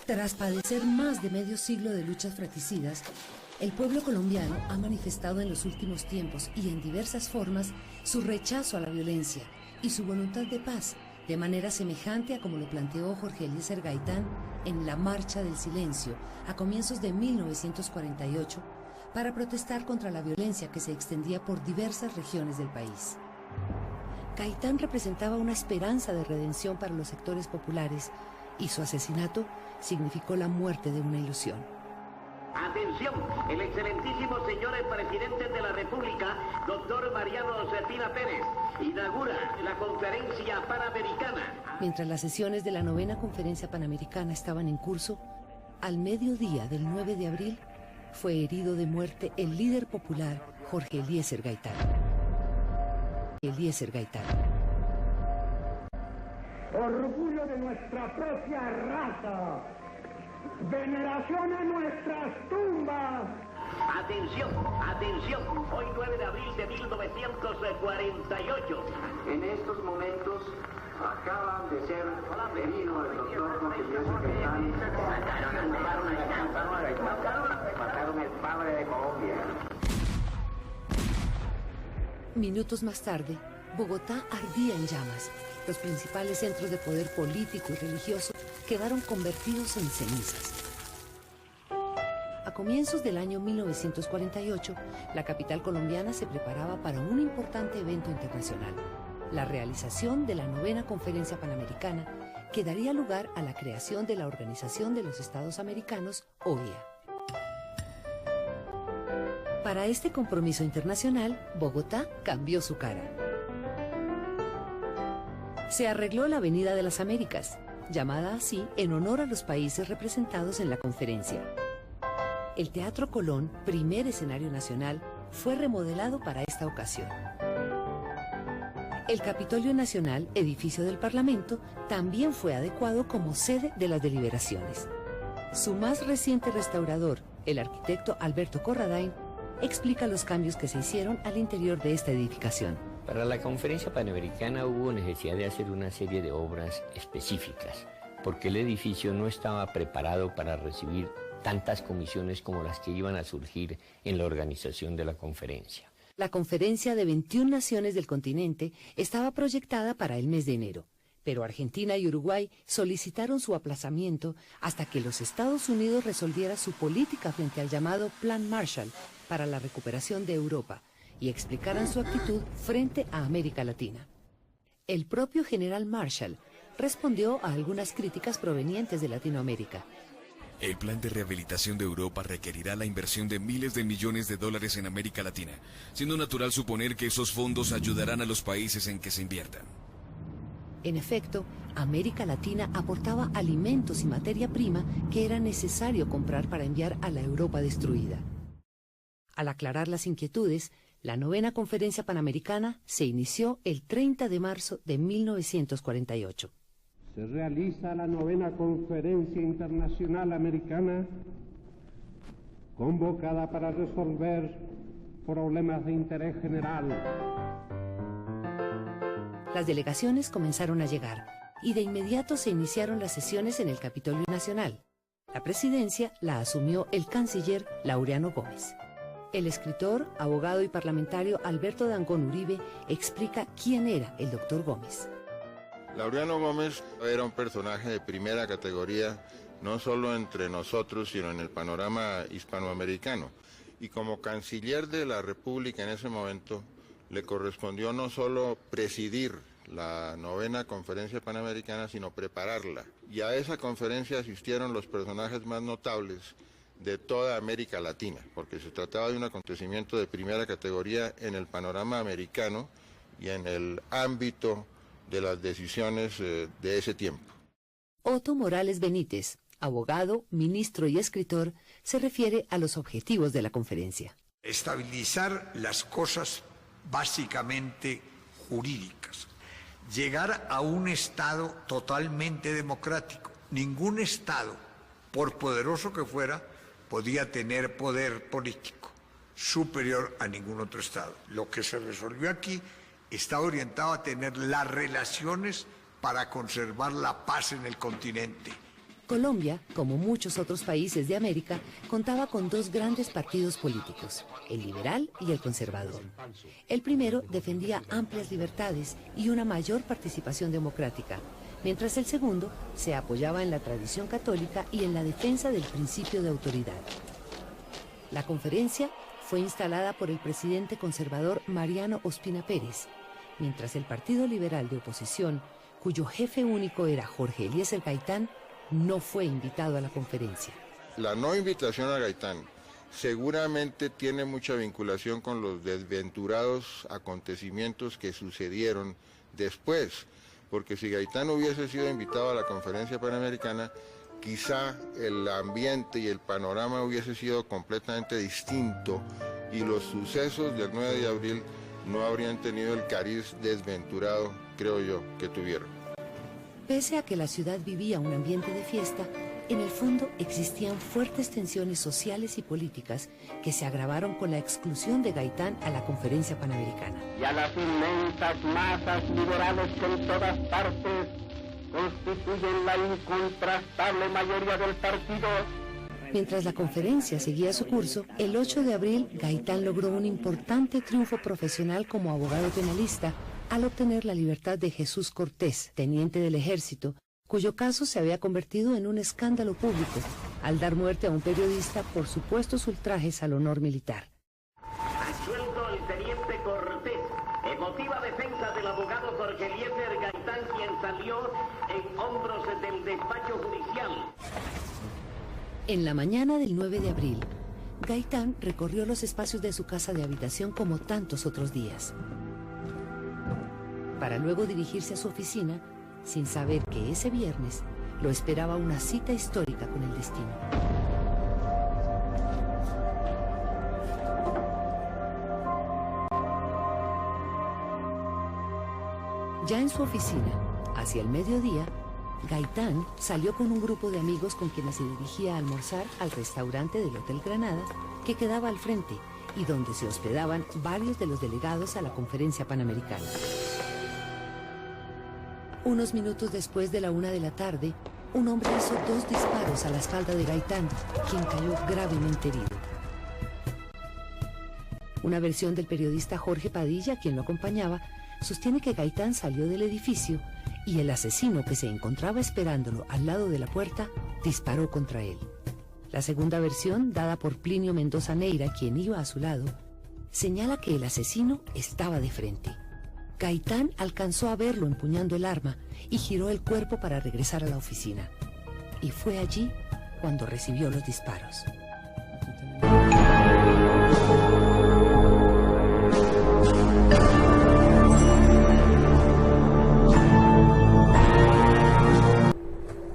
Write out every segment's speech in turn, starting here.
Tras padecer más de medio siglo de luchas fratricidas, el pueblo colombiano ha manifestado en los últimos tiempos y en diversas formas su rechazo a la violencia y su voluntad de paz, de manera semejante a como lo planteó Jorge Eliezer Gaitán en la Marcha del Silencio a comienzos de 1948 para protestar contra la violencia que se extendía por diversas regiones del país. Gaitán representaba una esperanza de redención para los sectores populares y su asesinato significó la muerte de una ilusión. Atención, el excelentísimo señor presidente de la República, doctor Mariano Cepina Pérez, inaugura la conferencia panamericana. Mientras las sesiones de la 9ª Conferencia Panamericana estaban en curso, al mediodía del 9 de abril fue herido de muerte el líder popular Jorge Eliezer Gaitán. Orgullo de nuestra propia raza, veneración a nuestras tumbas. Atención, atención, hoy 9 de abril de 1948. En estos momentos acaban de ser heridos el doctor Jorge Eliezer Gaitán. Mataron al padre de Colombia. Minutos más tarde, Bogotá ardía en llamas. Los principales centros de poder político y religioso quedaron convertidos en cenizas. A comienzos del año 1948, la capital colombiana se preparaba para un importante evento internacional, la realización de la 9ª Conferencia Panamericana, que daría lugar a la creación de la Organización de los Estados Americanos, OEA. Para este compromiso internacional, Bogotá cambió su cara. Se arregló la Avenida de las Américas, llamada así en honor a los países representados en la conferencia. El Teatro Colón, primer escenario nacional, fue remodelado para esta ocasión. El Capitolio Nacional, edificio del Parlamento, también fue adecuado como sede de las deliberaciones. Su más reciente restaurador, el arquitecto Alberto Corradain, explica los cambios que se hicieron al interior de esta edificación. Para la conferencia panamericana hubo necesidad de hacer una serie de obras específicas, porque el edificio no estaba preparado para recibir tantas comisiones como las que iban a surgir en la organización de la conferencia. La conferencia de 21 naciones del continente estaba proyectada para el mes de enero, pero Argentina y Uruguay solicitaron su aplazamiento hasta que los Estados Unidos resolviera su política frente al llamado Plan Marshall para la recuperación de Europa y explicaran su actitud frente a América Latina. El propio general Marshall respondió a algunas críticas provenientes de Latinoamérica. El plan de rehabilitación de Europa requerirá la inversión de miles de millones de dólares en América Latina, siendo natural suponer que esos fondos ayudarán a los países en que se inviertan. En efecto, América Latina aportaba alimentos y materia prima que era necesario comprar para enviar a la Europa destruida. Al aclarar las inquietudes, la 9ª Conferencia Panamericana se inició el 30 de marzo de 1948. Se realiza la 9ª Conferencia Internacional Americana, convocada para resolver problemas de interés general. Las delegaciones comenzaron a llegar y de inmediato se iniciaron las sesiones en el Capitolio Nacional. La presidencia la asumió el canciller Laureano Gómez. El escritor, abogado y parlamentario Alberto Dangond Uribe explica quién era el doctor Gómez. Laureano Gómez era un personaje de primera categoría, no solo entre nosotros, sino en el panorama hispanoamericano. Y como canciller de la República en ese momento, le correspondió no solo presidir la 9ª Conferencia Panamericana, sino prepararla. Y a esa conferencia asistieron los personajes más notables de toda América Latina, porque se trataba de un acontecimiento de primera categoría en el panorama americano y en el ámbito de las decisiones de ese tiempo. Otto Morales Benítez, abogado, ministro y escritor, se refiere a los objetivos de la conferencia. Estabilizar las cosas básicamente jurídicas, llegar a un Estado totalmente democrático. Ningún Estado, por poderoso que fuera, podía tener poder político superior a ningún otro Estado. Lo que se resolvió aquí está orientado a tener las relaciones para conservar la paz en el continente. Colombia, como muchos otros países de América, contaba con dos grandes partidos políticos, el liberal y el conservador. El primero defendía amplias libertades y una mayor participación democrática, mientras el segundo se apoyaba en la tradición católica y en la defensa del principio de autoridad. La conferencia fue instalada por el presidente conservador Mariano Ospina Pérez, mientras el Partido Liberal de Oposición, cuyo jefe único era Jorge Eliezer Gaitán, no fue invitado a la conferencia. La no invitación a Gaitán seguramente tiene mucha vinculación con los desventurados acontecimientos que sucedieron después, porque si Gaitán hubiese sido invitado a la conferencia panamericana, quizá el ambiente y el panorama hubiese sido completamente distinto y los sucesos del 9 de abril no habrían tenido el cariz desventurado, creo yo, que tuvieron. Pese a que la ciudad vivía un ambiente de fiesta, en el fondo existían fuertes tensiones sociales y políticas que se agravaron con la exclusión de Gaitán a la conferencia panamericana. Y a las inmensas masas liberales que en todas partes constituyen la incontrastable mayoría del partido. Mientras la conferencia seguía su curso, el 8 de abril Gaitán logró un importante triunfo profesional como abogado penalista al obtener la libertad de Jesús Cortés, teniente del ejército, cuyo caso se había convertido en un escándalo público al dar muerte a un periodista por supuestos ultrajes al honor militar. Absuelto el teniente Cortés, emotiva defensa del abogado Jorge Eliezer Gaitán, quien salió en hombros del despacho judicial. En la mañana del 9 de abril, Gaitán recorrió los espacios de su casa de habitación como tantos otros días, para luego dirigirse a su oficina sin saber que ese viernes lo esperaba una cita histórica con el destino. Ya en su oficina, hacia el mediodía, Gaitán salió con un grupo de amigos con quienes se dirigía a almorzar al restaurante del Hotel Granada, que quedaba al frente y donde se hospedaban varios de los delegados a la conferencia panamericana. Unos minutos después de la 1 de la tarde, un hombre hizo 2 disparos a la espalda de Gaitán, quien cayó gravemente herido. Una versión del periodista Jorge Padilla, quien lo acompañaba, sostiene que Gaitán salió del edificio y el asesino que se encontraba esperándolo al lado de la puerta disparó contra él. La segunda versión, dada por Plinio Mendoza Neira, quien iba a su lado, señala que el asesino estaba de frente. Gaitán alcanzó a verlo empuñando el arma y giró el cuerpo para regresar a la oficina. Y fue allí cuando recibió los disparos.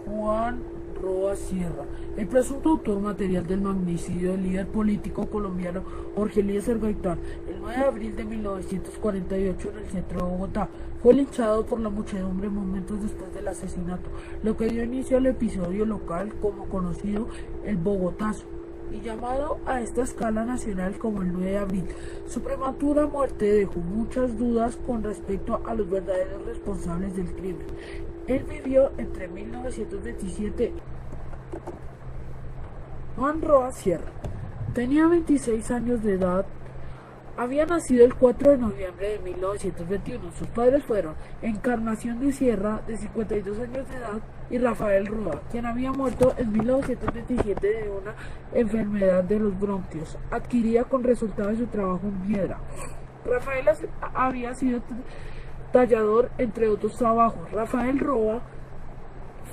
Juan Roa Sierra, el presunto autor material del magnicidio del líder político colombiano Jorge Eliezer Gaitán, el 9 de abril de 1948 en el centro de Bogotá, fue linchado por la muchedumbre momentos después del asesinato, lo que dio inicio al episodio local como conocido el Bogotazo, y llamado a esta escala nacional como el 9 de abril. Su prematura muerte dejó muchas dudas con respecto a los verdaderos responsables del crimen. Él vivió entre 1927. Juan Roa Sierra tenía 26 años de edad. Había nacido el 4 de noviembre de 1921. Sus padres fueron Encarnación de Sierra, de 52 años de edad, y Rafael Roa, quien había muerto en 1927 de una enfermedad de los bronquios, adquirida con resultado de su trabajo en piedra. Rafael había sido tallador, entre otros trabajos. Rafael Roa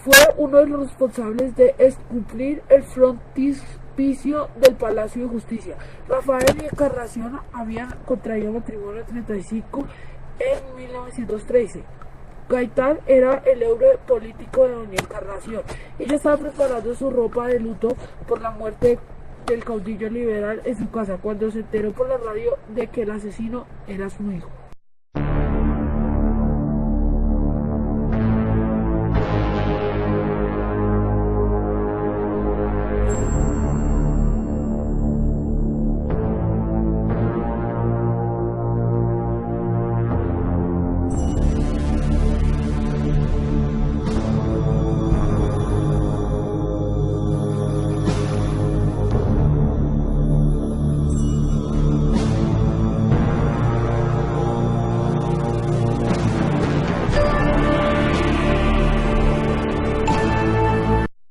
fue uno de los responsables de esculpir el frontispicio del Palacio de Justicia. Rafael y Encarnación habían contraído matrimonio en 1935 en 1913. Gaitán era el héroe político de doña Encarnación. Ella estaba preparando su ropa de luto por la muerte del caudillo liberal en su casa cuando se enteró por la radio de que el asesino era su hijo.